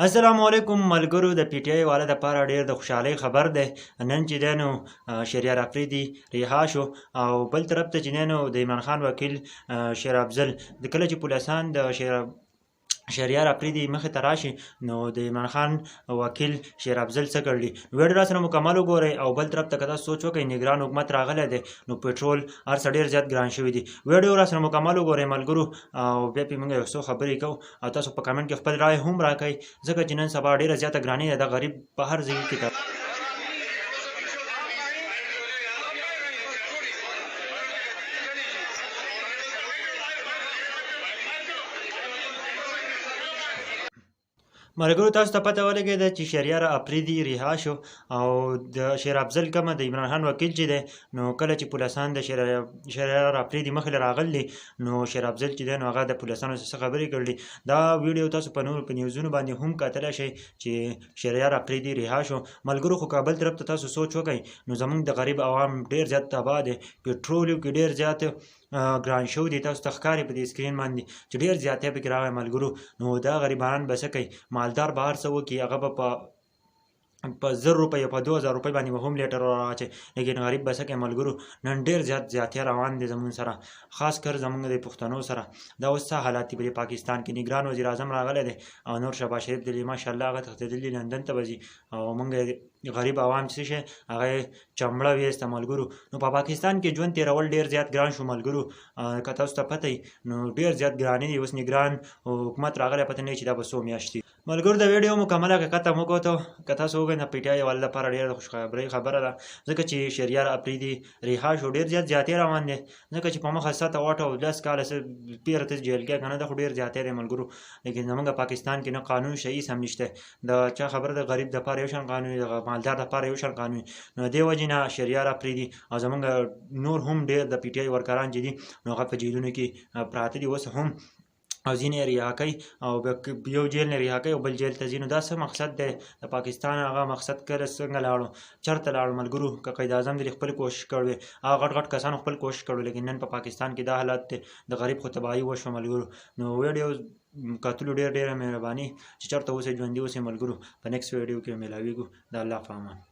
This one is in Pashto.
السلام علیکم ملګرو د پی ټی آی والا دپاره ډېر د خوشحالۍ خبر دی. نن چې دی نو شهریار افریدي رها شو او بل طرف ته چې دی نو د عمران خان وکیل شیر افضل د کله چې پولیسان د شهریار افریدي مخې ته راشي نو د عمران خان وکیل شیر افضل څه کړي ویډیو را سره مکمل وګورئ او بل طرف ته که تاسو سوچ وکړئ نګران حکومت راغلی دی نو پټرول هر څه ډېر زیات ګران شوي دي. ویډیو را سره مکمل وګورئ ملګرو او بیا پې موږ یو څو خبرې کوو او تاسو په کمنټ کې خپل رای هم راکئ ځکه چې نن سبا ډېره زیاته ګراني ده د غریب په هر ځای کې ملګرو تاسو ته پته ولګېده چې شهریار افریدي رها شو او د شیر افضل کومه د عمران خان وکیل چې دی نو کله چې پولیسان د شهریار افریدي مخې له راغلي نو شیر افضل چې دی نو هغه د پولیسانو څخه خبرې کړلي. دا ویډیو تاسو په نورو په نیوزونو باندې هم کتلی شئ چې شهریار افریدي رها شو. ملګرو خو کابل طرف ته تاسو سوچ وکئ نو زموږ د غریب عوام ډېر زیات تباه دی. پټرول یو کې ډېر زیات ګران شوي دي. تاسو ته ښکاري په دې سکرین باندې چې ډېر زیاتی پکې راغی ملګرو. نو دا غریبان به څه کوي مالدار به هر څه وکړي هغه به په 1000 روپۍ په 2000 روپۍ باندې به هم لیټر راواچي لیکن غریب به څه کوي ملګرو. نن ډېر زیات زیاتی روان دي زموږ سره خاص کر زموږ د پښتنو سره. دا اوس څه حالات دي په پاکستان کې نګران وزیر اعظم راغلی دی او نور شهباز شریف دلې ماشاءالله هغه تښتېدلي لندن ته به ځي او موږ غریب عوام چې شي هغه چمړه ویسته ملګرو. نو په پاکستان کې ژوند تېرول ډېر زیات ګران شو ملګرو. که تاسو ته پته وي نو ډېر زیات ګراني دي. اوس نګران حکومت راغلی پته نه وي چې دا به څو میاشتې ملګرو. د ویډیو مکمله که ختم وکړو که تاسو وګورئ د پی ټی آی والا لپاره ډېره د خوشخبرۍ خبره ده ځکه چې شهریار افریدي رها شو. ډېر زیات زیاتی روان دی ځکه چې په مخه 7 8 او 10 کاله پیره ته جیل کې که نه دا خو ډېر زیاتی دی ملګرو. لیکن زموږ پاکستان کې نه قانون شهیس هم نشته. د چا خبره د غریب دپاره یو شان قانون د مالدار دپاره یو شان قانون. نو دې وجې نه شهریار افریدي او زموږ نور هم ډېر د پی ټی آی ورکران چې دي نو هغه په جیلونو کې پراته دي اوس هم او ځینې یې رها کوي او یو جیل نه رها کوي او بل جیل ته ځي. نو دا څه مقصد دی د پاکستان هغه مقصد کله څنګه لاړو چېرته لاړو ملګرو. که قید اعظم دې خپل کوشش کړی هغه غټ غټ کسانو خپل کوشش کړی لیکن نن په پاکستان کې دا حالت دی د غریب خو تباهي وشوه ملګرو. نو ویډیو کتلو ډېره مهرباني چې چېرته اوسئ ژوندي اوسئ ملګرو. په نیکسټ ویډیو کې میلاویږو. د الله په امان.